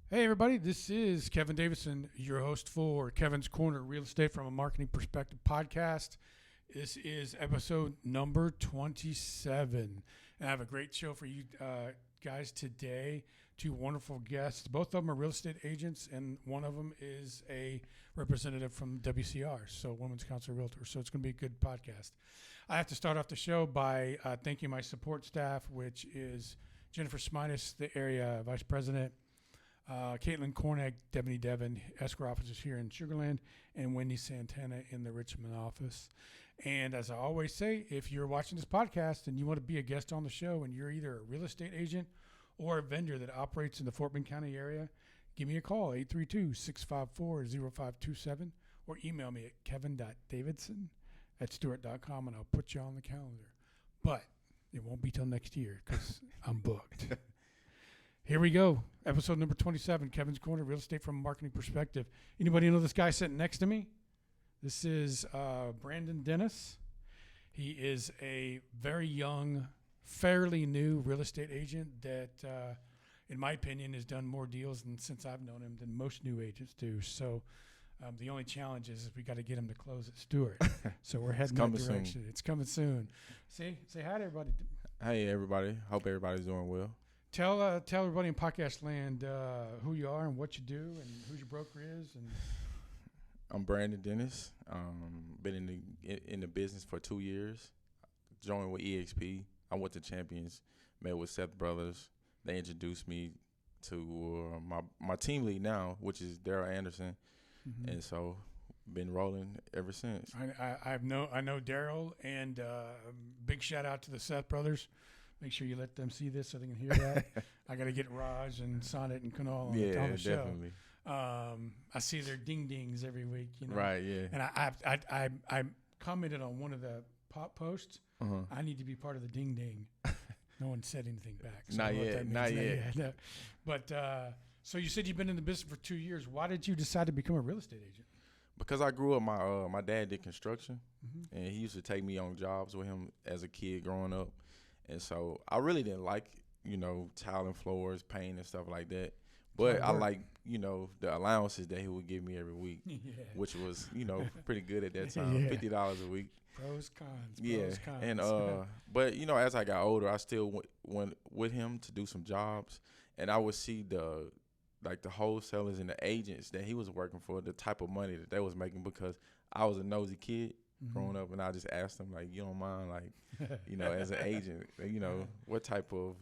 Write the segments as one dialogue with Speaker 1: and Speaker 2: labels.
Speaker 1: Hey, everybody, this is Kevin Davidson, your host for Kevin's Corner Real Estate from a Marketing Perspective podcast. This is episode number 27. And I have a great show for you guys today. Two wonderful guests. Both of them are real estate agents, and one of them is a representative from WCR, so Women's Council of Realtors. So it's going to be a good podcast. I have to start off the show by thanking my support staff, which is Jennifer Smitis, the area vice president, Caitlin Korner, Devin Devon, escrow officers here in Sugar Land, and Wendy Santana in the Richmond office. And as I always say, if you're watching this podcast and you want to be a guest on the show and you're either a real estate agent or a vendor that operates in the Fort Bend County area, give me a call, 832-654-0527, or email me at kevin.davidson@stewart.com, and I'll put you on the calendar. But it won't be till next year because I'm booked. Here we go. Episode number 27, Kevin's Corner, Real Estate from a Marketing Perspective. Anybody know this guy sitting next to me? This is Brandon Dennis. He is a very young, fairly new real estate agent that, in my opinion, has done more deals since I've known him than most new agents do. So the only challenge is we got to get him to close at Stewart. So we're heading that direction. It's coming soon. Say hi to everybody.
Speaker 2: Hey, everybody. Hope everybody's doing well.
Speaker 1: Tell everybody in podcast land who you are and what you do and who your broker is. And
Speaker 2: I'm Brandon Dennis. Been in the business for 2 years. Joined with EXP. I went to Champions, met with Seth Brothers. They introduced me to my team lead now, which is Daryl Anderson, and so been rolling ever since.
Speaker 1: I know Daryl, and big shout out to the Seth Brothers. Make sure you let them see this so they can hear that. I got to get Raj and Sonnet and Kunal on the show.
Speaker 2: Definitely.
Speaker 1: I see their ding dings every week, you know.
Speaker 2: Right, yeah.
Speaker 1: And I commented on one of the pop posts. I need to be part of the ding ding. No one said anything back. So
Speaker 2: Not yet.
Speaker 1: No. But so you said you've been in the business for 2 years. Why did you decide to become a real estate agent?
Speaker 2: Because I grew up, my dad did construction, and he used to take me on jobs with him as a kid growing up. And so I really didn't like, tiling floors, paint and stuff like that. But I like, the allowances that he would give me every week, which was, pretty good at that time, $50 a week.
Speaker 1: Pros, cons.
Speaker 2: And, but, as I got older, I still went with him to do some jobs. And I would see the wholesalers and the agents that he was working for, the type of money that they was making, because I was a nosy kid. Growing up, and I just asked them, like, you don't mind, like, as an agent, what type of,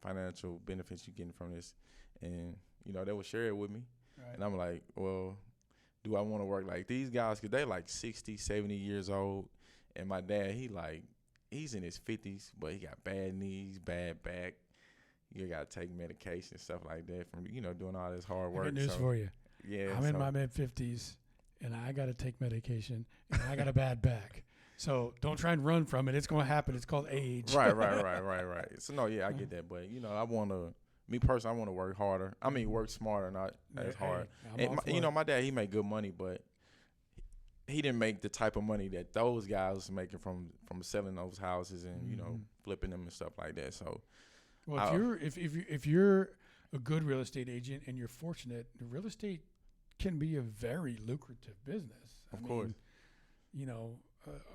Speaker 2: financial benefits you getting from this? And, they would share it with me. Right. And I'm like, well, do I want to work like these guys? Because they like 60, 70 years old. And my dad, he's in his 50s, but he got bad knees, bad back. You got to take medication, stuff like that from, doing all this hard work.
Speaker 1: Good news for you.
Speaker 2: Yeah.
Speaker 1: I'm in my mid-50s. And I got to take medication, and I got a bad back. So don't try and run from it. It's going to happen. It's called age.
Speaker 2: Right. So, no, I get that. But, me personally, I want to work harder. I mean, work smarter, not as hard. And, my dad, he made good money, but he didn't make the type of money that those guys was making from selling those houses and, flipping them and stuff like that. So,
Speaker 1: well, if you're a good real estate agent and you're fortunate, real estate can be a very lucrative business.
Speaker 2: Of course.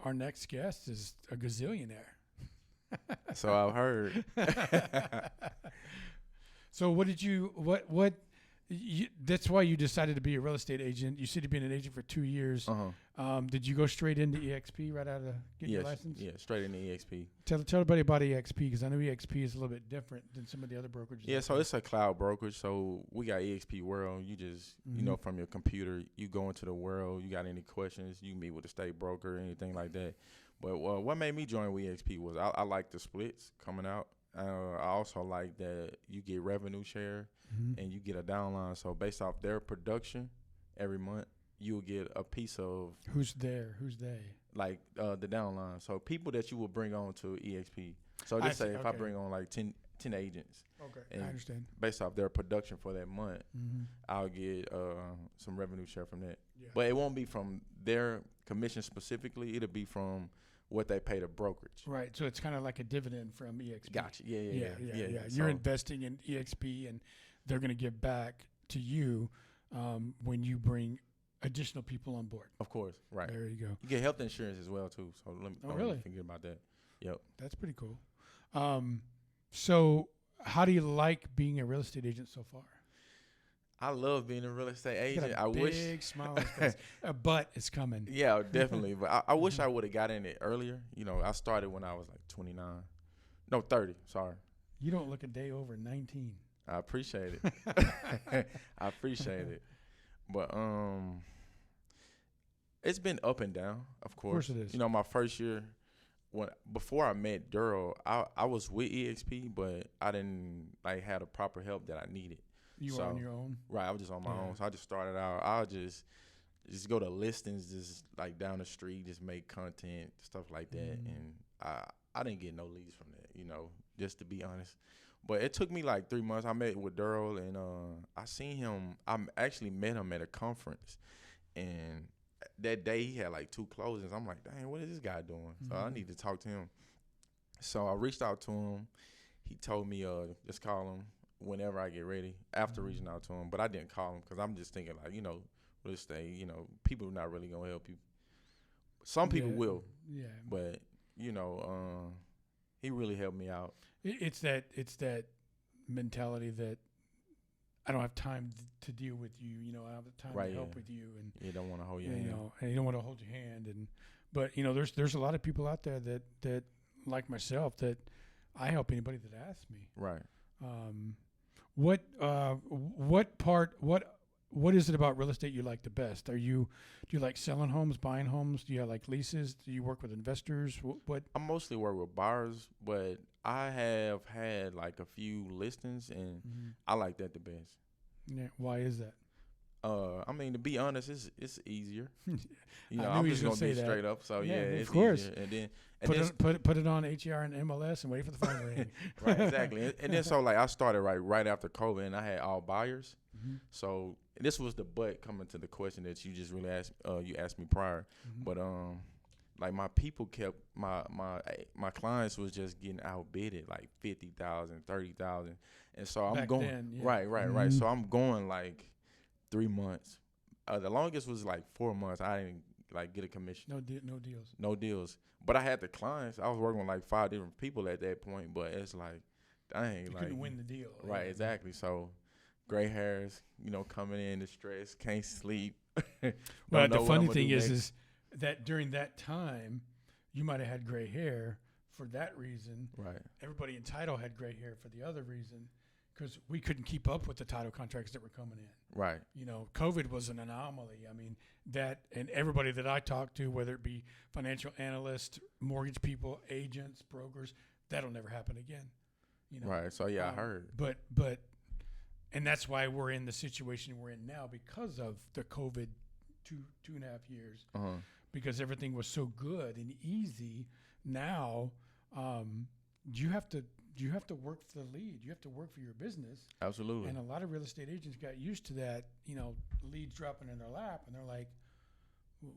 Speaker 1: Our next guest is a gazillionaire.
Speaker 2: So I've heard.
Speaker 1: So that's why you decided to be a real estate agent. You said you've been an agent for 2 years. Did you go straight into EXP right out of getting your license?
Speaker 2: Yeah, straight into EXP.
Speaker 1: Tell everybody about EXP, because I know EXP is a little bit different than some of the other brokerages.
Speaker 2: Yeah, so it's a cloud brokerage. So we got EXP World. You just, from your computer, you go into the world. You got any questions, you meet with a state broker, anything like that. But what made me join with EXP was I like the splits coming out. I also like that you get revenue share and you get a downline. So based off their production every month, you'll get a piece of.
Speaker 1: Who's they?
Speaker 2: Like the downline. So people that you will bring on to EXP. So just if I bring on like 10 agents.
Speaker 1: Okay, I understand.
Speaker 2: Based off their production for that month, I'll get some revenue share from that.
Speaker 1: Yeah.
Speaker 2: But it won't be from their commission specifically. It'll be from what they pay the brokerage.
Speaker 1: Right. So it's kind of like a dividend from EXP.
Speaker 2: Gotcha. Yeah.
Speaker 1: You're investing in EXP, and they're going to give back to you when you bring additional people on board.
Speaker 2: Of course, right.
Speaker 1: There you go.
Speaker 2: You get health insurance as well too. So don't
Speaker 1: really?
Speaker 2: forget about that. Yep.
Speaker 1: That's pretty cool. So how do you like being a real estate agent so far?
Speaker 2: I love being a real estate agent.
Speaker 1: I wish big smile on his face. But it's coming.
Speaker 2: Yeah, definitely. But I wish I would have got in it earlier. You know, I started when I was like 29. No, 30. Sorry.
Speaker 1: You don't look a day over 19.
Speaker 2: I appreciate it. I appreciate it. But it's been up and down, of course.
Speaker 1: Of course it is.
Speaker 2: You know, my first year, before I met Daryl, I was with EXP, but I didn't like have the proper help that I needed.
Speaker 1: You were on your own?
Speaker 2: Right, I was just on my own. So I just started out. I'll just go to listings, just like down the street, just make content, stuff like that. And I didn't get no leads from that, you know, just to be honest. But it took me like 3 months. I met with Daryl, and I seen him. I actually met him at a conference, and that day he had like 2 closings. I'm like, dang, what is this guy doing? So I need to talk to him. So I reached out to him. He told me, just call him whenever I get ready, after reaching out to him. But I didn't call him because I'm just thinking, like, you know, real estate, you know, people are not really going to help you. Some people will. Yeah. But, you know, he really helped me out.
Speaker 1: It's that mentality that I don't have time to deal with you. You know, I have the time to help with you, and
Speaker 2: you don't want to hold your hand.
Speaker 1: You know, and you don't want to hold your hand. But you know, there's a lot of people out there that like myself that I help anybody that asks me.
Speaker 2: Right.
Speaker 1: What is it about real estate you like the best? Do you like selling homes, buying homes? Do you like leases? Do you work with investors? What?
Speaker 2: I mostly work with buyers, but I have had like a few listings, and I like that the best.
Speaker 1: Yeah. Why is that?
Speaker 2: I mean, to be honest, it's easier. You know,
Speaker 1: I'm just
Speaker 2: gonna be straight up. So yeah, it's
Speaker 1: of course.
Speaker 2: Easier. And then
Speaker 1: put it on HER and MLS and wait for the phone to ring.
Speaker 2: Right, exactly. And then so like I started right after COVID, and I had all buyers. So this was the but coming to the question that you just really asked me prior. But like my people kept my clients was just getting outbidded like 50,000, 30,000, and so I'm
Speaker 1: Back
Speaker 2: going
Speaker 1: then, yeah.
Speaker 2: right. So I'm going like 3 months. The longest was like 4 months. I didn't like get a commission. No deals. But I had the clients. I was working with like 5 different people at that point. But it's like, dang,
Speaker 1: you
Speaker 2: like
Speaker 1: couldn't win the deal.
Speaker 2: Right, exactly. So gray hairs, you know, coming in distress, can't sleep.
Speaker 1: But the funny thing is that during that time, you might have had gray hair for that reason.
Speaker 2: Right.
Speaker 1: Everybody in title had gray hair for the other reason, because we couldn't keep up with the title contracts that were coming in.
Speaker 2: Right.
Speaker 1: You know, COVID was an anomaly. I mean, that, and everybody that I talked to, whether it be financial analysts, mortgage people, agents, brokers, that'll never happen again. You know.
Speaker 2: Right. So yeah, I heard.
Speaker 1: But and that's why we're in the situation we're in now, because of the COVID 2.5 years. Because everything was so good and easy. Now, you have to work for the lead. You have to work for your business.
Speaker 2: Absolutely.
Speaker 1: And a lot of real estate agents got used to that, you know, leads dropping in their lap, and they're like,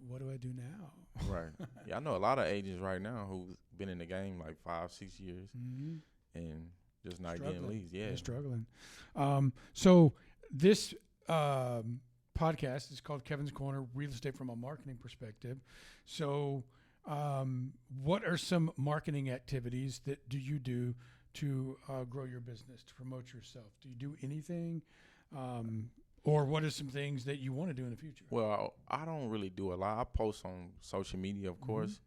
Speaker 1: what do I do now?
Speaker 2: Right. Yeah, I know a lot of agents right now who've been in the game like 5-6 years and just not getting leads. Yeah.
Speaker 1: They're struggling. So this podcast is called Kevin's Corner, Real Estate from a Marketing Perspective. So what are some marketing activities that do you do to grow your business, to promote yourself? Do you do anything? Or what are some things that you want to do in the future?
Speaker 2: Well, I don't really do a lot. I post on social media, of course.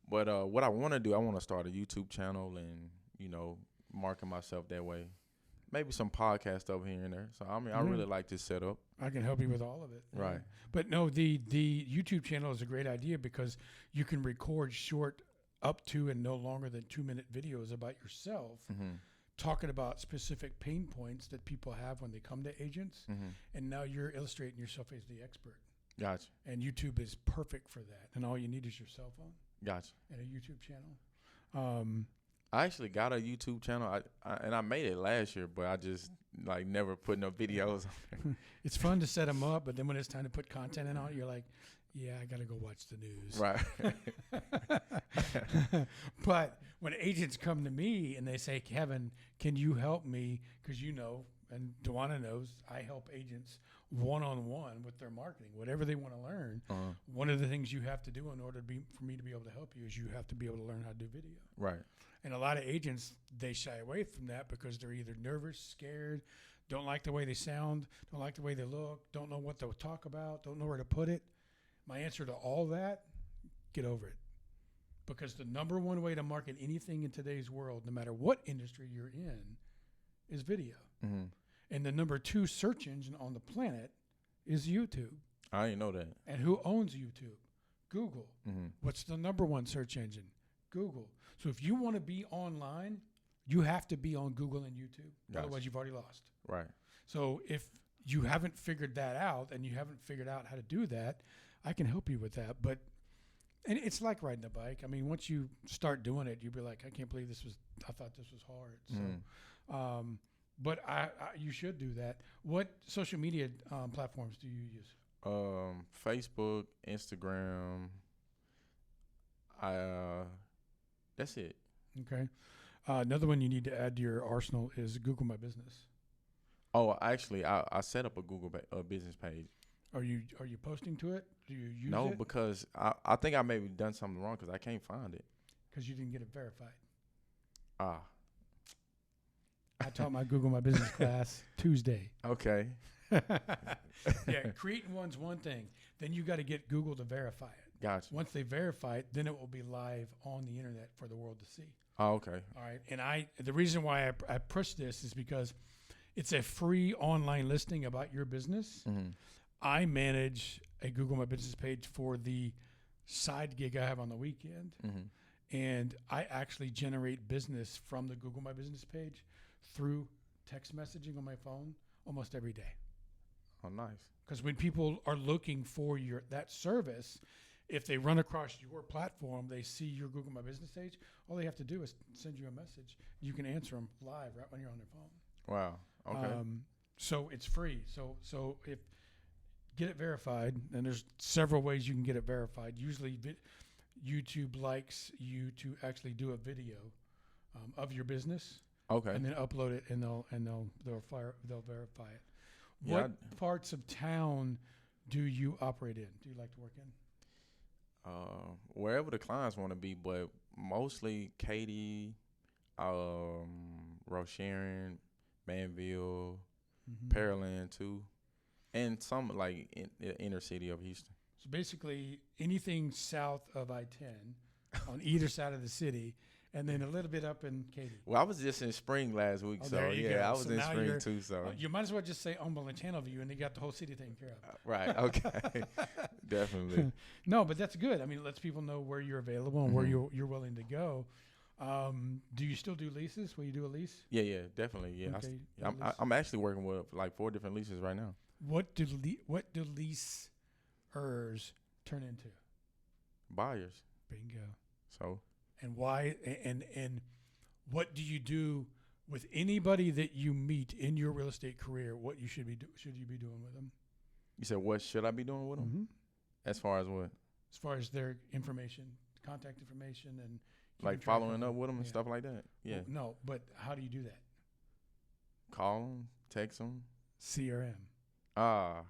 Speaker 2: But what I want to do, I want to start a YouTube channel and, you know, market myself that way. Maybe some podcast stuff here and there. So, I mean, I really like this setup.
Speaker 1: I can help you with all of it.
Speaker 2: Right.
Speaker 1: But no, the YouTube channel is a great idea because you can record short up to and no longer than 2-minute videos about yourself, talking about specific pain points that people have when they come to agents. And now you're illustrating yourself as the expert.
Speaker 2: Gotcha.
Speaker 1: And YouTube is perfect for that. And all you need is your cell phone.
Speaker 2: Gotcha.
Speaker 1: And a YouTube channel.
Speaker 2: I actually got a YouTube channel, and I made it last year, but I just like never put no videos on there.
Speaker 1: It's fun to set them up, but then when it's time to put content in on it, you're like, yeah, I got to go watch the news.
Speaker 2: Right.
Speaker 1: But when agents come to me and they say, Kevin, can you help me? Because you know, and Dowanna knows, I help agents one-on-one with their marketing, whatever they want to learn. One of the things you have to do in order for me to be able to help you is you have to be able to learn how to do video.
Speaker 2: Right.
Speaker 1: And a lot of agents, they shy away from that because they're either nervous, scared, don't like the way they sound, don't like the way they look, don't know what they'll talk about, don't know where to put it. My answer to all that, get over it. Because the number one way to market anything in today's world, no matter what industry you're in, is video.
Speaker 2: Mm-hmm.
Speaker 1: And the number 2 search engine on the planet is YouTube.
Speaker 2: I didn't know that.
Speaker 1: And who owns YouTube? Google.
Speaker 2: Mm-hmm.
Speaker 1: What's the number 1 search engine? Google. So if you want to be online, you have to be on Google and YouTube.
Speaker 2: Gotcha.
Speaker 1: Otherwise, you've already lost.
Speaker 2: Right.
Speaker 1: So if you haven't figured that out and you haven't figured out how to do that, I can help you with that. But and it's like riding a bike. I mean, once you start doing it, you'll be like, I can't believe I thought this was hard. So, but you should do that. What social media platforms do you use?
Speaker 2: Facebook, Instagram. That's it.
Speaker 1: Okay. Another one you need to add to your arsenal is Google My Business.
Speaker 2: Oh, actually, I set up a Google business page.
Speaker 1: Are you posting to it? Do you use it?
Speaker 2: No, because I think I maybe done something wrong because I can't find it.
Speaker 1: Because you didn't get it verified.
Speaker 2: Ah.
Speaker 1: I taught my Google My Business class Tuesday.
Speaker 2: Okay.
Speaker 1: Yeah, creating one's one thing. Then you got to get Google to verify it.
Speaker 2: Gotcha.
Speaker 1: Once they verify it, then it will be live on the internet for the world to see.
Speaker 2: Oh, okay.
Speaker 1: All right. And the reason why I push this is because it's a free online listing about your business.
Speaker 2: Mm-hmm.
Speaker 1: I manage a Google My Business page for the side gig I have on the weekend.
Speaker 2: Mm-hmm.
Speaker 1: And I actually generate business from the Google My Business page through text messaging on my phone almost every day.
Speaker 2: Oh, nice.
Speaker 1: Because when people are looking for that service, if they run across your platform, they see your Google My Business page, all they have to do is send you a message. You can answer them live right when you're on their phone.
Speaker 2: Wow. Okay.
Speaker 1: So it's free. So if get it verified, and there's several ways you can get it verified. Usually YouTube likes you to actually do a video of your business.
Speaker 2: Okay.
Speaker 1: And then upload it, and they'll verify it.
Speaker 2: Yeah,
Speaker 1: What parts of town do you operate in? Do you like to work in?
Speaker 2: Wherever the clients want to be, but mostly Katy, Rosharon, Manville, Pearland too, and some like in the inner city of Houston.
Speaker 1: So basically, anything south of I-10 on either side of the city, and then a little bit up in Katy.
Speaker 2: Well, I was just in Spring last week, so yeah, I was in Spring too. So
Speaker 1: you might as well just say Humboldt and Channelview, and they got the whole city taken care of.
Speaker 2: Right. Okay. Definitely.
Speaker 1: No, but that's good. I mean, it lets people know where you're available and where you're willing to go. Do you still do leases? Will you do a lease?
Speaker 2: Yeah, definitely. Yeah,
Speaker 1: Okay,
Speaker 2: I'm actually working with like 4 different leases right now.
Speaker 1: What do leasers turn into?
Speaker 2: Buyers.
Speaker 1: Bingo.
Speaker 2: So.
Speaker 1: And why? And what do you do with anybody that you meet in your real estate career? What you should you be doing with them?
Speaker 2: You said what should I be doing with them?
Speaker 1: Mm-hmm.
Speaker 2: As far as what?
Speaker 1: As far as their information, contact information, and
Speaker 2: like following up with them and stuff like that. Yeah.
Speaker 1: Well, no, but how do you do that?
Speaker 2: Call them, text them.
Speaker 1: CRM.
Speaker 2: Ah,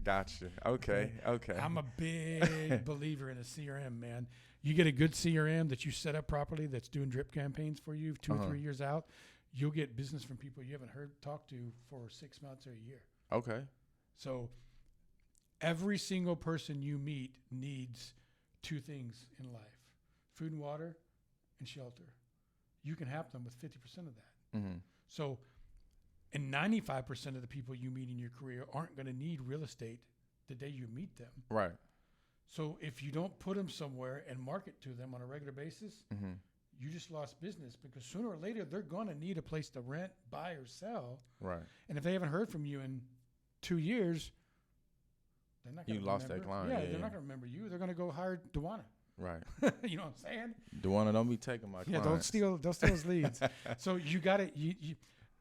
Speaker 2: gotcha. Okay.
Speaker 1: I'm a big believer in a CRM, man. You get a good CRM that you set up properly that's doing drip campaigns for you 2 or 3 years out, you'll get business from people you haven't talked to for 6 months or a year.
Speaker 2: Okay.
Speaker 1: So every single person you meet needs 2 things in life: food and water and shelter. You can help them with 50% of that.
Speaker 2: Mm-hmm.
Speaker 1: So, and 95% of the people you meet in your career aren't going to need real estate the day you meet them.
Speaker 2: Right.
Speaker 1: So if you don't put them somewhere and market to them on a regular basis, you just lost business, because sooner or later they're going to need a place to rent, buy, or sell.
Speaker 2: Right.
Speaker 1: And if they haven't heard from you in 2 years, they're not going to
Speaker 2: lost that client.
Speaker 1: Yeah, they're not going to remember you. They're going to go hire Dowanna.
Speaker 2: Right.
Speaker 1: You know what I'm saying?
Speaker 2: Dowanna, don't be taking my clients.
Speaker 1: Don't steal his leads. So you got to,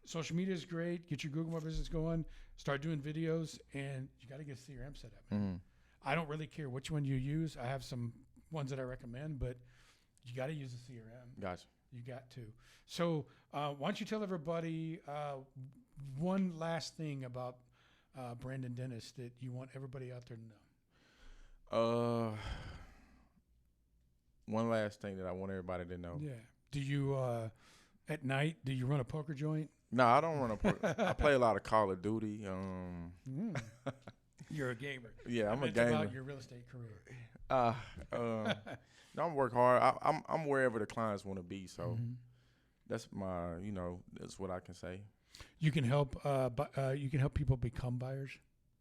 Speaker 1: social media is great. Get your Google My Business going. Start doing videos, and you got to get a CRM set up. I don't really care which one you use. I have some ones that I recommend, but you got to use a CRM.
Speaker 2: Gotcha.
Speaker 1: You got to. So why don't you tell everybody one last thing about Brandon Dennis that you want everybody out there to know?
Speaker 2: One last thing that I want everybody to know.
Speaker 1: Yeah. Do you at night? Do you run a poker joint?
Speaker 2: No, I don't run a poker. I play a lot of Call of Duty.
Speaker 1: You're a gamer.
Speaker 2: Yeah, I'm a
Speaker 1: It's
Speaker 2: gamer.
Speaker 1: about your real estate career.
Speaker 2: No, I'm work hard. I'm wherever the clients want to be. So that's my, that's what I can say.
Speaker 1: You can help. You can help people become buyers.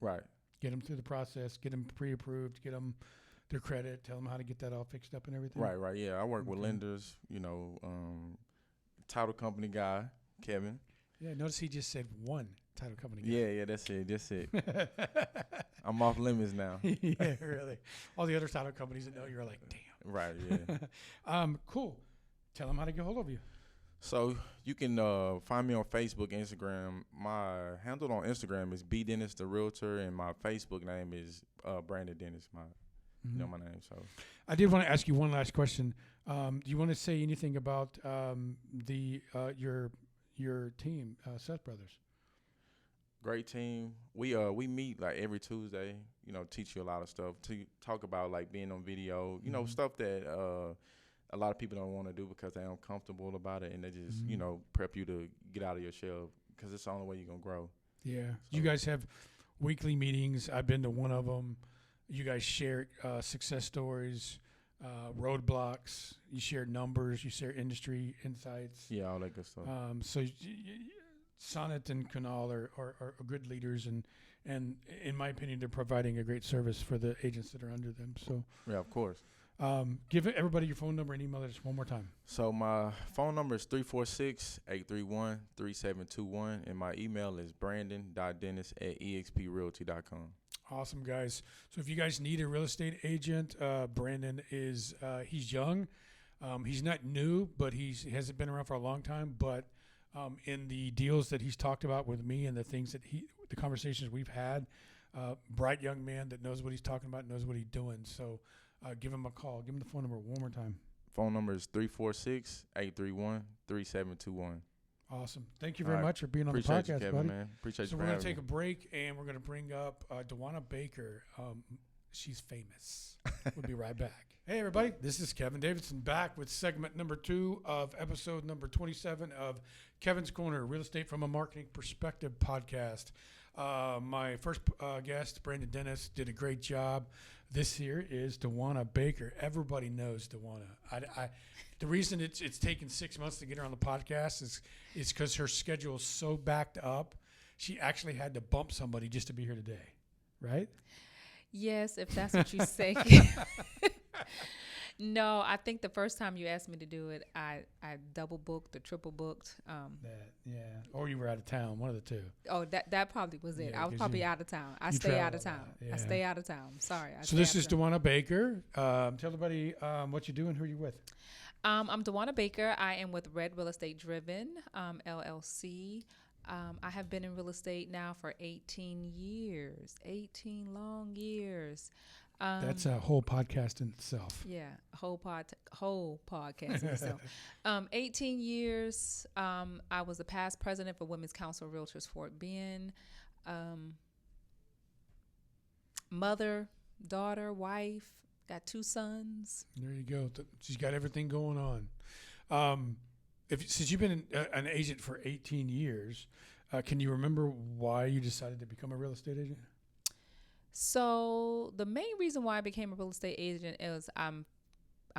Speaker 2: Right.
Speaker 1: Get them through the process. Get them pre-approved. Get them their credit. Tell them how to get that all fixed up and everything.
Speaker 2: Right. Yeah, I work with lenders. Title company guy, Kevin.
Speaker 1: Yeah. Notice he just said one title company guy.
Speaker 2: Yeah. That's it. I'm off limits now.
Speaker 1: Yeah, really. All the other title companies that know you're like, damn.
Speaker 2: Right. Yeah.
Speaker 1: Cool. Tell them how to get hold of you.
Speaker 2: So you can find me on Facebook, Instagram. My handle on Instagram is B Dennis the Realtor, and my Facebook name is Brandon Dennis. My name. So
Speaker 1: I did want to ask you one last question. Do you want to say anything about your team, Seth Brothers?
Speaker 2: Great team. We meet like every Tuesday. Teach you a lot of stuff. To talk about like being on video. Stuff that a lot of people don't want to do because they're uncomfortable about it, and they just prep you to get out of your shell because it's the only way you're gonna grow.
Speaker 1: Yeah. So you guys have weekly meetings. I've been to one of them. You guys share success stories, roadblocks. You share numbers. You share industry insights.
Speaker 2: Yeah, all that good stuff.
Speaker 1: So Sonnet and Kunal are good leaders, and in my opinion, they're providing a great service for the agents that are under them. So
Speaker 2: yeah, of course.
Speaker 1: Give everybody your phone number and email address one more time.
Speaker 2: So my phone number is 346-831-3721, and my email is brandon.dennis@exprealty.com.
Speaker 1: Awesome, guys. So if you guys need a real estate agent, Brandon is he's young. He's not new, but he hasn't been around for a long time. But in the deals that he's talked about with me and the things that the conversations we've had, bright young man that knows what he's talking about, knows what he's doing. So give him a call. Give him the phone number one more time.
Speaker 2: Phone number is 346-831-3721.
Speaker 1: Awesome. Thank you very much for being on the podcast,
Speaker 2: you, Kevin,
Speaker 1: buddy.
Speaker 2: Man. Appreciate
Speaker 1: so
Speaker 2: you.
Speaker 1: We're going to take a break, and we're going to bring up Dowanna Baker. She's famous. We'll be right back. Hey, everybody. This is Kevin Davidson back with segment number 2 of episode number 27 of Kevin's Corner, Real Estate from a Marketing Perspective podcast. My first guest, Brandon Dennis, did a great job. This here is Dowanna Baker. Everybody knows Dowanna. The reason it's taken 6 months to get her on the podcast is because her schedule is so backed up. She actually had to bump somebody just to be here today, right?
Speaker 3: Yes, if that's what you say. No, I think the first time you asked me to do it, I double booked or triple booked.
Speaker 1: Or you were out of town, one of the two.
Speaker 3: Oh, that probably was it.
Speaker 1: Yeah,
Speaker 3: I was probably out of town. I
Speaker 1: you
Speaker 3: stay out
Speaker 1: travel
Speaker 3: of
Speaker 1: a
Speaker 3: town.
Speaker 1: lot, yeah.
Speaker 3: I stay out of town. Sorry.
Speaker 1: So this is Dowanna Baker. Tell everybody what you do and who you're with.
Speaker 3: I'm Dowanna Baker. I am with Red Real Estate Driven, LLC. I have been in real estate now for 18 years, 18 long years.
Speaker 1: That's a whole podcast in itself.
Speaker 3: Yeah, whole podcast in itself. 18 years. I was the past president for Women's Council Realtors Fort Bend. Mother, daughter, wife. Got 2 sons.
Speaker 1: There you go. She's got everything going on. Since you've been an agent for 18 years, can you remember why you decided to become a real estate agent?
Speaker 3: So the main reason why I became a real estate agent is I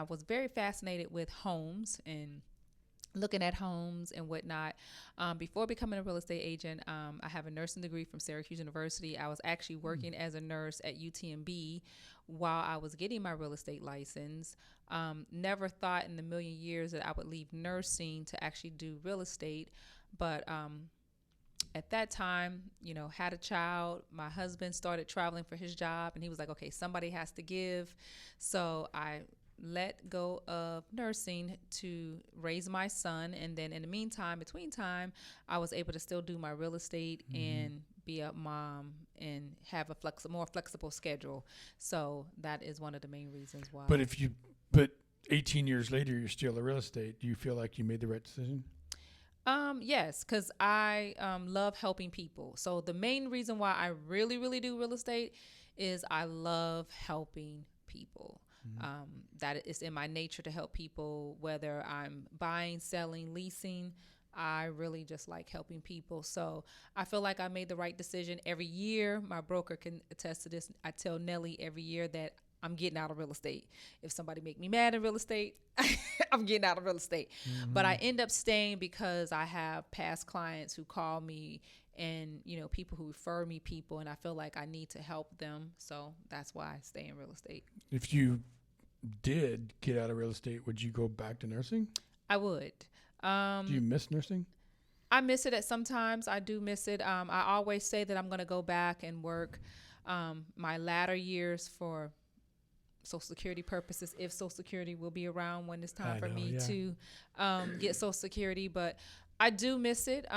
Speaker 3: was very fascinated with homes and looking at homes and whatnot. Before becoming a real estate agent, I have a nursing degree from Syracuse University. I was actually working as a nurse at UTMB while I was getting my real estate license. Never thought in a million years that I would leave nursing to actually do real estate. But at that time, had a child. My husband started traveling for his job, and he was like, okay, somebody has to give. So I let go of nursing to raise my son. And then in the meantime, between time, I was able to still do my real estate and be a mom and have a more flexible schedule. So that is one of the main reasons why.
Speaker 1: But 18 years later, you're still in real estate. Do you feel like you made the right decision?
Speaker 3: Yes, because I love helping people. So the main reason why I really, really do real estate is I love helping people. That is in my nature to help people, whether I'm buying, selling, leasing. I really just like helping people. So I feel like I made the right decision. Every year, my broker can attest to this. I tell Nelly every year that I'm getting out of real estate. If somebody make me mad in real estate, I'm getting out of real estate. But I end up staying because I have past clients who call me and, people who refer me people, and I feel like I need to help them. So that's why I stay in real estate.
Speaker 1: If you did get out of real estate, would you go back to nursing?
Speaker 3: I would.
Speaker 1: Do you miss nursing?
Speaker 3: I miss it at sometimes. I do miss it. I always say that I'm going to go back and work my latter years for Social Security purposes, if Social Security will be around when it's time for me to get Social Security. But I do miss it.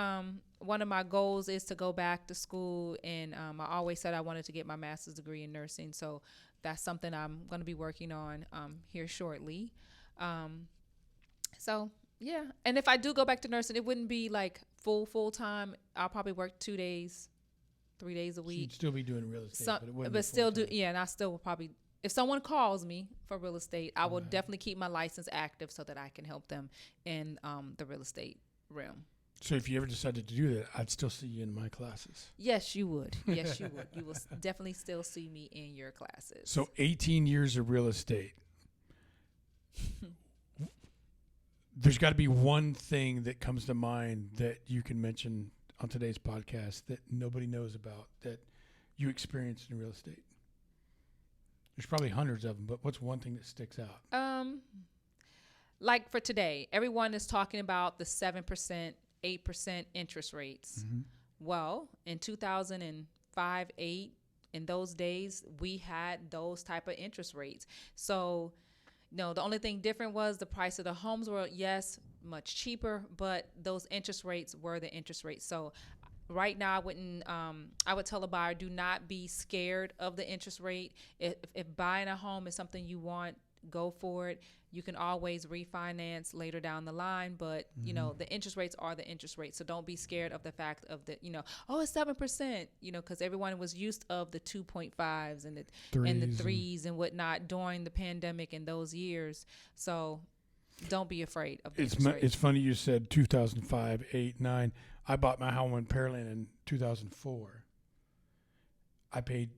Speaker 3: One of my goals is to go back to school, and I always said I wanted to get my master's degree in nursing. So that's something I'm going to be working on here shortly. So, yeah. And if I do go back to nursing, it wouldn't be like full time. I'll probably work 2 days, 3 days a week.
Speaker 1: So you'd still be doing real estate, but it wouldn't
Speaker 3: but
Speaker 1: be
Speaker 3: still do,
Speaker 1: full-time.
Speaker 3: yeah. And I still will probably, if someone calls me for real estate, I will definitely keep my license active so that I can help them in the real estate realm.
Speaker 1: So if you ever decided to do that, I'd still see you in my classes.
Speaker 3: Yes, you would. Yes, you would. You will definitely still see me in your classes.
Speaker 1: So 18 years of real estate. There's got to be one thing that comes to mind that you can mention on today's podcast that nobody knows about that you experienced in real estate. There's probably hundreds of them, but what's one thing that sticks out?
Speaker 3: Like for today, everyone is talking about the 7%, 8% interest rates. Well, in 2005, 8, in those days, we had those type of interest rates. So, the only thing different was the price of the homes were, yes, much cheaper, but those interest rates were the interest rates. So right now, I would tell a buyer, do not be scared of the interest rate. If buying a home is something you want, go for it. You can always refinance later down the line, but the interest rates are the interest rates. So don't be scared of the fact of the, it's 7%, because everyone was used of the 2.5s and the 3s and whatnot during the pandemic in those years. So don't be afraid of the interest rates.
Speaker 1: It's funny you said 2005, 8, 9. I bought my home in Pearland in 2004. I paid,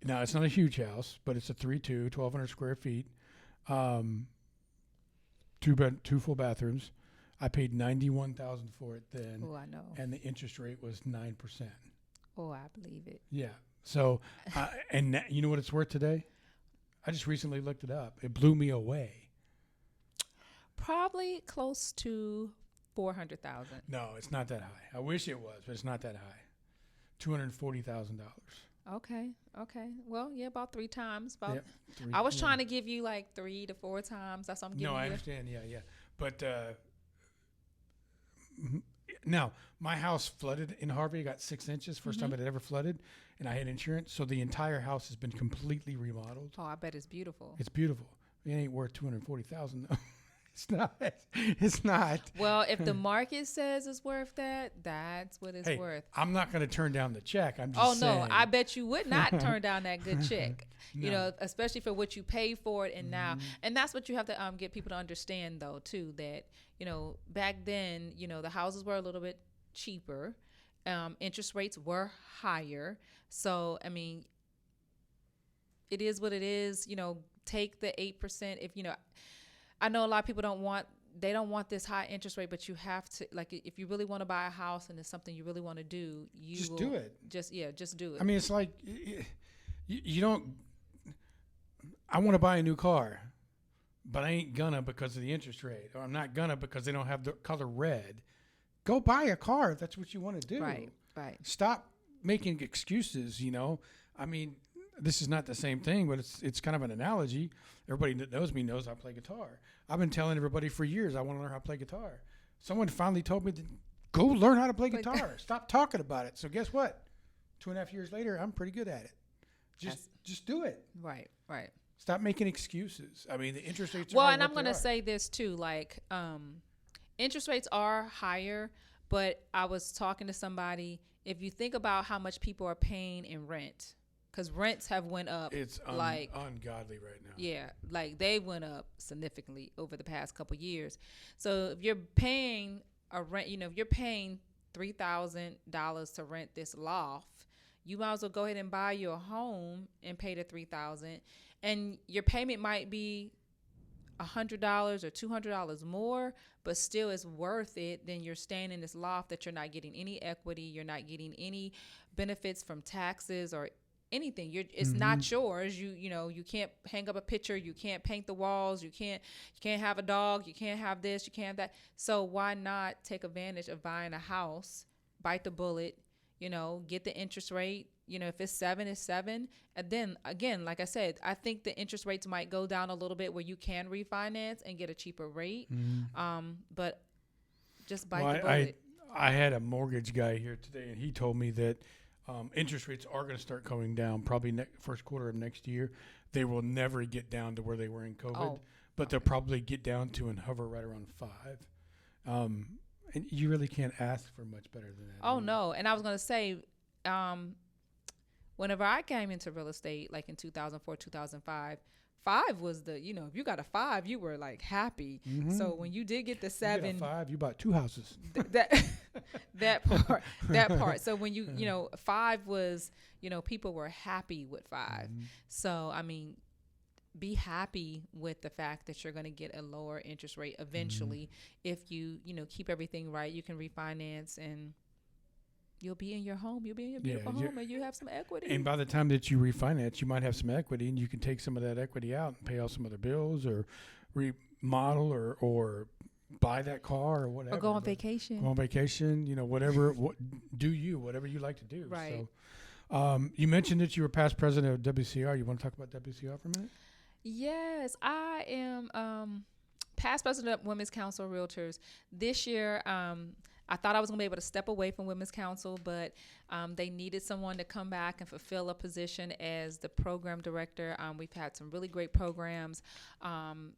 Speaker 1: now it's not a huge house, but it's a 3-2, 1,200 square feet. Two full bathrooms. I paid $91,000 for it then.
Speaker 3: Oh, I know.
Speaker 1: And the interest rate was 9%.
Speaker 3: Oh, I believe it.
Speaker 1: Yeah. So, and you know what it's worth today? I just recently looked it up. It blew me away.
Speaker 3: Probably close to 400,000.
Speaker 1: No, it's not that high. I wish it was, but it's not that high. $240,000.
Speaker 3: Okay. Well, yeah, about 3 times.
Speaker 1: Yep,
Speaker 3: I was trying to give you like 3 to 4 times. That's what I'm giving you.
Speaker 1: No, I understand. Yeah. But now, my house flooded in Harvey. I got 6 inches. First time it had ever flooded. And I had insurance. So the entire house has been completely remodeled.
Speaker 3: Oh, I bet it's beautiful.
Speaker 1: It's beautiful. It ain't worth $240,000 though. It's not.
Speaker 3: Well, if the market says it's worth that, that's what it's worth.
Speaker 1: I'm not going to turn down the check. I'm just saying.
Speaker 3: No, I bet you would not turn down that good check.
Speaker 1: No.
Speaker 3: Especially for what you pay for it and now. And that's what you have to get people to understand though too, that, back then, the houses were a little bit cheaper. Interest rates were higher. So, I mean, it is what it is, take the 8% if, I know a lot of people don't want this high interest rate, but you have to, like, if you really want to buy a house and it's something you really want to do,
Speaker 1: just do it.
Speaker 3: Just do it.
Speaker 1: I mean, it's like you don't. I want to buy a new car, but I ain't gonna because of the interest rate, or I'm not gonna because they don't have the color red. Go buy a car if that's what you want to do.
Speaker 3: Right.
Speaker 1: Stop making excuses. I mean, this is not the same thing, but it's kind of an analogy. Everybody that knows me knows I play guitar. I've been telling everybody for years I want to learn how to play guitar. Someone finally told me to go learn how to play guitar. Stop talking about it. So guess what? 2.5 years later, I'm pretty good at it. Just do it.
Speaker 3: Right.
Speaker 1: Stop making excuses. I mean, the interest rates
Speaker 3: Well,
Speaker 1: are
Speaker 3: and
Speaker 1: what
Speaker 3: I'm going
Speaker 1: they
Speaker 3: to
Speaker 1: are.
Speaker 3: say this too, like interest rates are higher, but I was talking to somebody, if you think about how much people are paying in rent, cuz rents have went up
Speaker 1: It's
Speaker 3: like
Speaker 1: ungodly right now.
Speaker 3: yeah, like they went up significantly over the past couple years. So if you're paying a rent, if you're paying $3,000 to rent this loft, you might as well go ahead and buy your home and pay the $3,000, and your payment might be $100 or $200 more, but still it's worth it. Then you're staying in this loft that you're not getting any equity, you're not getting any benefits from taxes or anything. It's not yours. You can't hang up a picture, you can't paint the walls, you can't have a dog, you can't have this, you can't have that. So why not take advantage of buying a house, bite the bullet, get the interest rate. If it's 7, it's 7. And then again, like I said, I think the interest rates might go down a little bit where you can refinance and get a cheaper rate. But just bite the bullet.
Speaker 1: I had a mortgage guy here today, and he told me that interest rates are going to start going down probably first quarter of next year. They will never get down to where they were in COVID, but they'll probably get down to and hover right around 5. And you really can't ask for much better than that.
Speaker 3: Oh, no. And I was going to say, whenever I came into real estate, like in 2004, 2005, 5 was the, if you got a 5, you were like happy. So when you did get the 7,
Speaker 1: you got a 5, you bought 2 houses.
Speaker 3: that part. So when 5 was, people were happy with 5. So, I mean, be happy with the fact that you're going to get a lower interest rate eventually. If you, keep everything right, you can refinance and you'll be in your home. You'll be in your beautiful home and you have some equity.
Speaker 1: And by the time that you refinance, you might have some equity and you can take some of that equity out and pay off some other bills or remodel or buy that car or whatever.
Speaker 3: Or go on vacation.
Speaker 1: Go on vacation, whatever. Whatever you like to do.
Speaker 3: Right.
Speaker 1: So you mentioned that you were past president of WCR. You want to talk about WCR for a minute?
Speaker 3: Yes, I am past president of Women's Council Realtors. This year, I thought I was going to be able to step away from Women's Council, but they needed someone to come back and fulfill a position as the program director. We've had some really great programs. Rhonda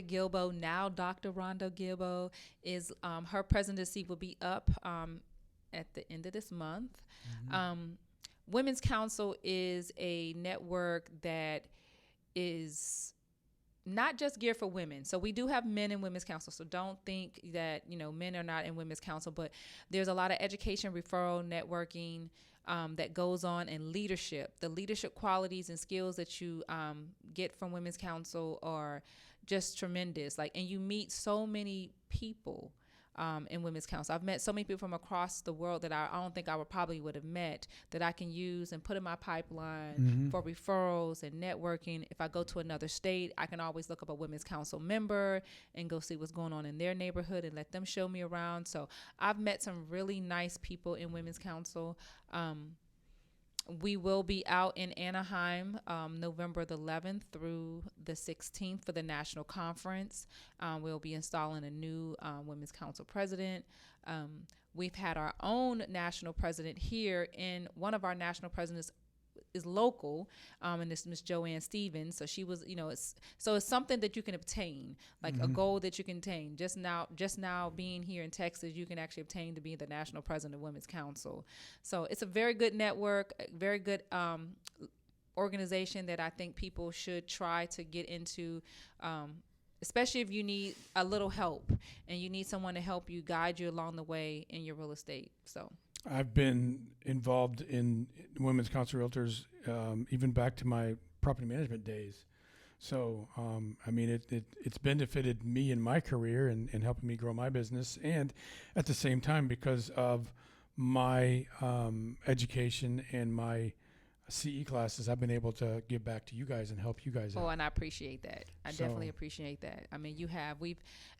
Speaker 3: Gilbo, now Dr. Rhonda Gilbo, is her presidency will be up at the end of this month. Women's Council is a network that is not just geared for women. So we do have men in Women's Council. So don't think that, men are not in Women's Council, but there's a lot of education, referral, networking that goes on, and leadership. The leadership qualities and skills that you get from Women's Council are just tremendous. And you meet so many people in Women's Council. I've met so many people from across the world that I don't think I would have met, that I can use and put in my pipeline for referrals and networking. If I go to another state, I can always look up a Women's Council member and go see what's going on in their neighborhood and let them show me around. So I've met some really nice people in Women's Council. We will be out in Anaheim November the 11th through the 16th for the national conference. We'll be installing a new Women's Council president. We've had our own national president here, and one of our national presidents is local, and it's Miss Joanne Stevens. So she was, it's something that you can obtain, like a goal that you can attain. Just now being here in Texas, you can actually obtain to be the national president of Women's Council. So it's a very good network, a very good organization that I think people should try to get into, especially if you need a little help and you need someone to help you, guide you along the way in your real estate. So
Speaker 1: I've been involved in Women's Council Realtors even back to my property management days. So, it's benefited me in my career and helping me grow my business. And at the same time, because of my education and my CE classes, I've been able to give back to you guys and help you guys out.
Speaker 3: Oh, and I appreciate that. I definitely appreciate that. I mean,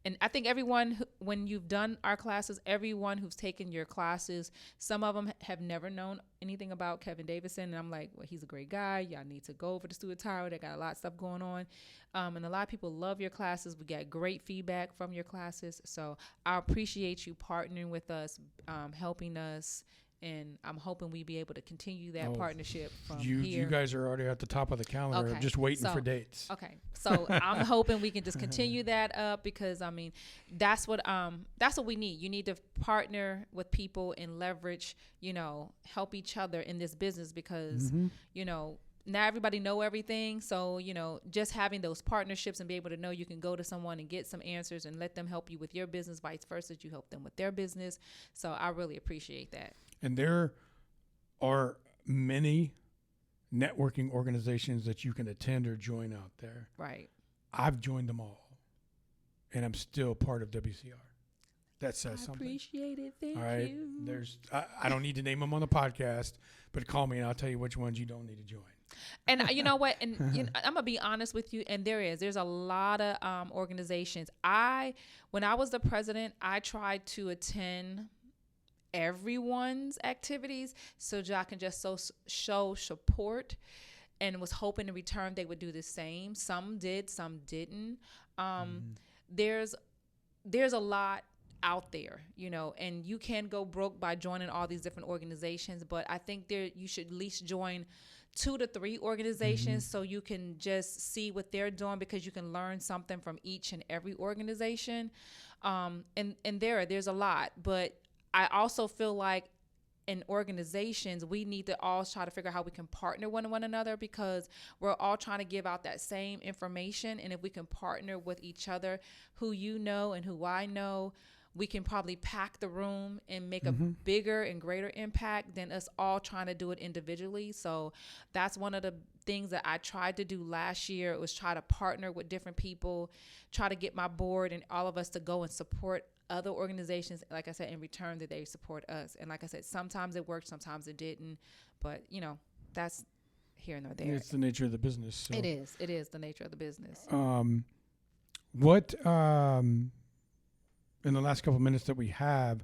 Speaker 3: and I think everyone, when you've done our classes, everyone who's taken your classes, some of them have never known anything about Kevin Davison. And I'm like, well, he's a great guy. Y'all need to go over to Stuart Tower. They got a lot of stuff going on. And a lot of people love your classes. We got great feedback from your classes. So I appreciate you partnering with us, helping us, and I'm hoping we be able to continue that
Speaker 1: Oh,
Speaker 3: partnership from
Speaker 1: You
Speaker 3: here.
Speaker 1: guys are already at the top of the calendar,
Speaker 3: Okay,
Speaker 1: just waiting
Speaker 3: so-
Speaker 1: for dates.
Speaker 3: Okay, so I'm hoping we can just continue that up, because I mean that's what we need. You need to partner with people and leverage, help each other in this business, because not everybody know everything. So just having those partnerships and be able to know you can go to someone and get some answers and let them help you with your business, vice versa, you help them with their business. So I really appreciate that.
Speaker 1: And there are many networking organizations that you can attend or join out there.
Speaker 3: Right.
Speaker 1: I've joined them all, and I'm still part of WCR. That says
Speaker 3: I
Speaker 1: something.
Speaker 3: appreciate it. Thank
Speaker 1: All right.
Speaker 3: you.
Speaker 1: I don't need to name them on the podcast, but call me and I'll tell you which ones you don't need to join.
Speaker 3: And you know what? And I'm gonna be honest with you. And there's a lot of organizations. When I was the president, I tried to attend everyone's activities so that I can just show support, and was hoping in return they would do the same. Some did, some didn't. There's a lot out there, and you can go broke by joining all these different organizations, but I think you should at least join 2 to 3 organizations so you can just see what they're doing, because you can learn something from each and every organization. And there's a lot, but I also feel like in organizations, we need to all try to figure out how we can partner with one another, because we're all trying to give out that same information. And if we can partner with each other, who you know and who I know, we can probably pack the room and make a bigger and greater impact than us all trying to do it individually. So that's one of the things that I tried to do last year. It was try to partner with different people, try to get my board and all of us to go and support other organizations, like I said, in return that they support us. And like I said, sometimes it worked, sometimes it didn't, but that's here nor there.
Speaker 1: It's the nature of the business. So.
Speaker 3: It is the nature of the business.
Speaker 1: What in the last couple of minutes that we have,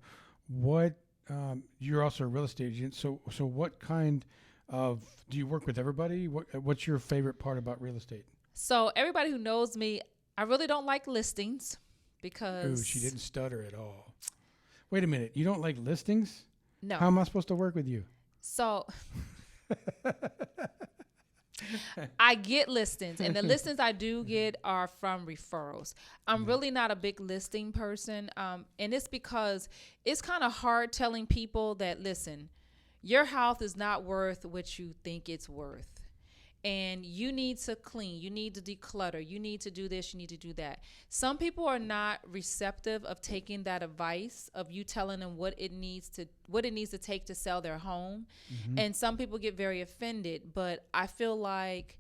Speaker 1: you're also a real estate agent. So what kind of, do you work with everybody? What's your favorite part about real estate?
Speaker 3: So everybody who knows me, I really don't like listings, because
Speaker 1: Ooh, she didn't stutter at all. Wait a minute. You don't like listings?
Speaker 3: No.
Speaker 1: How am I supposed to work with you?
Speaker 3: So I get listings, and the listings I do get are from referrals. I'm really not a big listing person. And it's because it's kind of hard telling people that, listen, your house is not worth what you think it's worth. And you need to clean, you need to declutter, you need to do this, you need to do that. Some people are not receptive of taking that advice of you telling them what it needs to take to sell their home. And some people get very offended, but I feel like,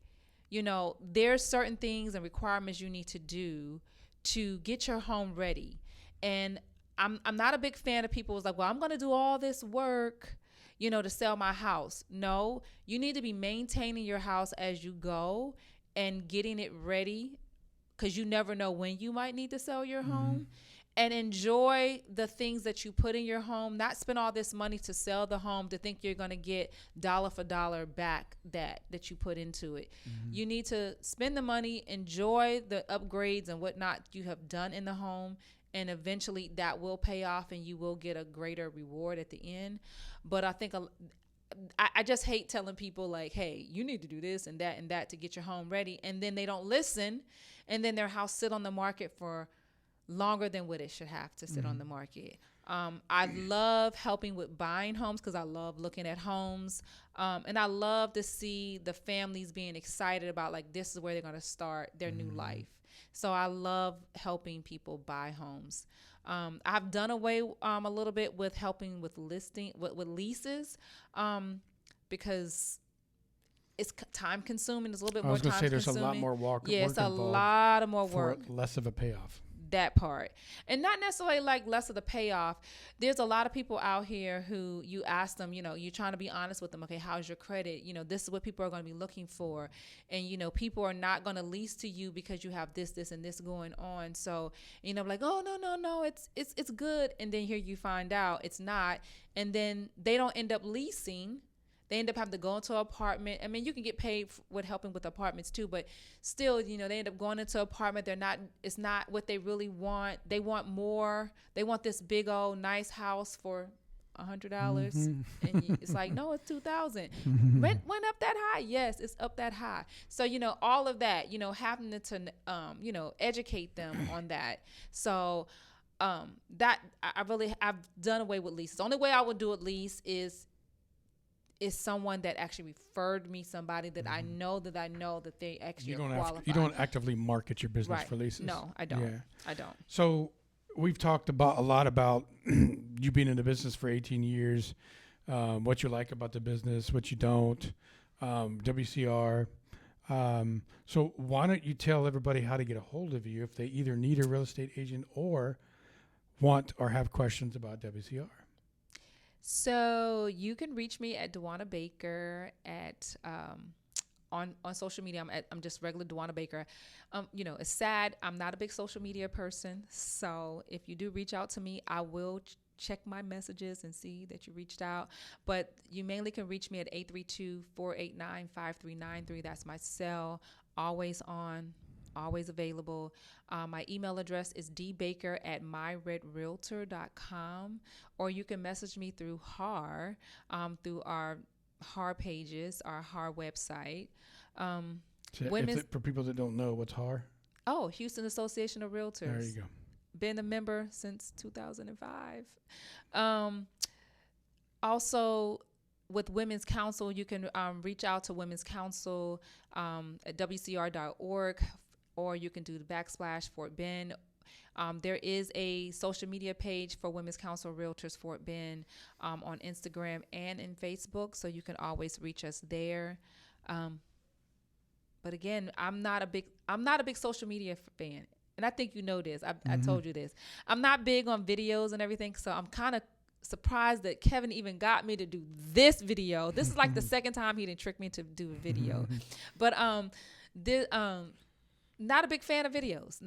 Speaker 3: there's certain things and requirements you need to do to get your home ready. And I'm not a big fan of people who's like, well, I'm going to do all this work, to sell my house. No, you need to be maintaining your house as you go and getting it ready, because you never know when you might need to sell your home. And enjoy the things that you put in your home, not spend all this money to sell the home to think you're going to get dollar for dollar back that you put into it. You need to spend the money, enjoy the upgrades and whatnot you have done in the home, and eventually that will pay off and you will get a greater reward at the end. But I think I just hate telling people like, hey, you need to do this and that to get your home ready. And then they don't listen. And then their house sit on the market for longer than what it should have to sit on the market. I love helping with buying homes because I love looking at homes. And I love to see the families being excited about like, this is where they're going to start their new life. So I love helping people buy homes. I've done away a little bit with helping with with leases because it's time consuming. It's a little bit more time consuming.
Speaker 1: I was going to say there's a lot more work.
Speaker 3: Yeah, it's a lot of more work.
Speaker 1: For less of a payoff.
Speaker 3: That part. And not necessarily like less of the payoff. There's a lot of people out here who you ask them, you know, you're trying to be honest with them. Okay, how's your credit? You know, this is what people are going to be looking for. And, you know, people are not going to lease to you because you have this, and this going on. So, you know, like, oh, no, it's good. And then here you find out it's not. And then they don't end up leasing. They end up having to go into an apartment. I mean, you can get paid with helping with apartments too, but still, you know, they end up going into an apartment. It's not what they really want. They want more. They want this big old nice house for $100, and it's like, no, it's $2,000. Rent went up that high. Yes, it's up that high. So all of that, having to educate them on that. So that I've done away with leases. The only way I would do a lease is someone that actually referred me somebody that I know that they actually are qualified.
Speaker 1: You don't actively market your business for leases.
Speaker 3: No, I don't.
Speaker 1: Yeah.
Speaker 3: I don't.
Speaker 1: So we've talked a lot about you being in the business for 18 years, what you like about the business, what you don't, WCR. So why don't you tell everybody how to get a hold of you if they either need a real estate agent or want or have questions about WCR?
Speaker 3: So you can reach me at Dowanna Baker at on social media. I'm just regular Dowanna Baker. It's sad. I'm not a big social media person. So if you do reach out to me, I will check my messages and see that you reached out. But you mainly can reach me at 832-489-5393. That's my cell. Always on. Always available. My email address is dbaker@myredrealtor.com, or you can message me through HAR, through our HAR pages, our HAR website.
Speaker 1: For people that don't know, what's HAR?
Speaker 3: Oh, Houston Association of Realtors.
Speaker 1: There you go.
Speaker 3: Been a member since 2005. Also, with Women's Council, you can reach out to Women's Council at wcr.org, or you can do the / Fort Bend. There is a social media page for Women's Council Realtors Fort Bend on Instagram and in Facebook, so you can always reach us there. But again, I'm not a big social media fan, and I think you know this. I told you this. I'm not big on videos and everything, so I'm kind of surprised that Kevin even got me to do this video. This is like the second time he didn't trick me to do a video, but not a big fan of videos.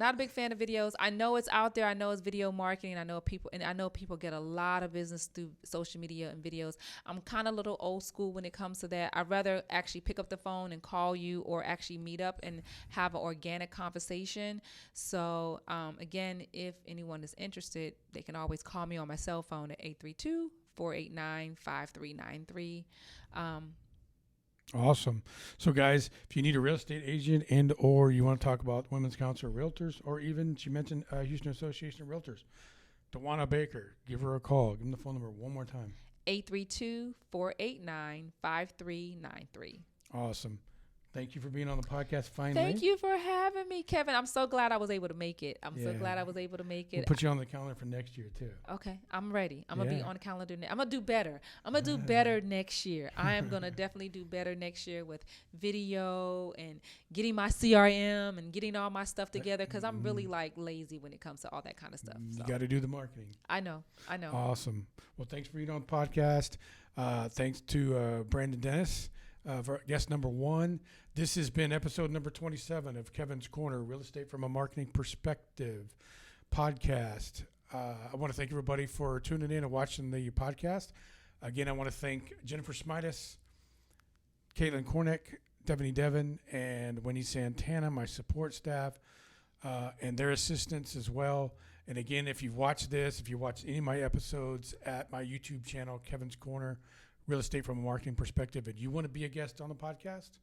Speaker 3: I know it's out there. I know it's video marketing. I know people get a lot of business through social media and videos. I'm kind of a little old school when it comes to that. I'd rather actually pick up the phone and call you, or actually meet up and have an organic conversation. So again, if anyone is interested, they can always call me on my cell phone at 832-489-5393.
Speaker 1: Awesome. So guys, if you need a real estate agent and or you want to talk about Women's Council of Realtors, or even she mentioned Houston Association of Realtors, Dowanna Baker, give her a call. Give them the phone number one more time.
Speaker 3: 832-489-5393.
Speaker 1: Awesome. Thank you for being on the podcast finally.
Speaker 3: Thank you for having me, Kevin. I'm so glad I was able to make it. We'll put you
Speaker 1: on the calendar for next year, too.
Speaker 3: Okay. I'm ready. I'm going to be on the calendar. I'm going to do better. I'm going to do better next year. I am going to definitely do better next year with video and getting my CRM and getting all my stuff together, because I'm really lazy when it comes to all that kind of stuff.
Speaker 1: You got to do the marketing.
Speaker 3: I know.
Speaker 1: Awesome. Well, thanks for being on the podcast. Thanks to Brandon Dennis for guest number 1. This has been episode number 27 of Kevin's Corner, Real Estate from a Marketing Perspective podcast. I want to thank everybody for tuning in and watching the podcast. Again, I want to thank Jennifer Smidas, Caitlin Kornick, Devaney Devon, and Wendy Santana, my support staff, and their assistants as well. And again, if you've watched this, if you watched any of my episodes at my YouTube channel, Kevin's Corner, Real Estate from a Marketing Perspective, and you want to be a guest on the podcast,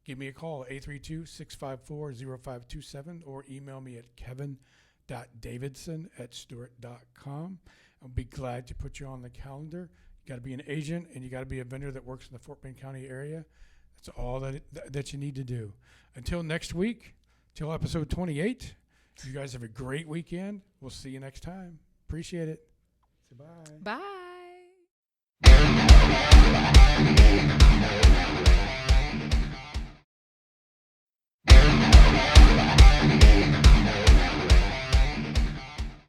Speaker 1: give me a call, 832-654-0527, or email me at kevin.davidson@stewart.com. I'll be glad to put you on the calendar. You got to be an agent, and you got to be a vendor that works in the Fort Bend County area. That's all that you need to do. Until next week, till episode 28, you guys have a great weekend. We'll see you next time. Appreciate it. Say bye.
Speaker 3: Bye.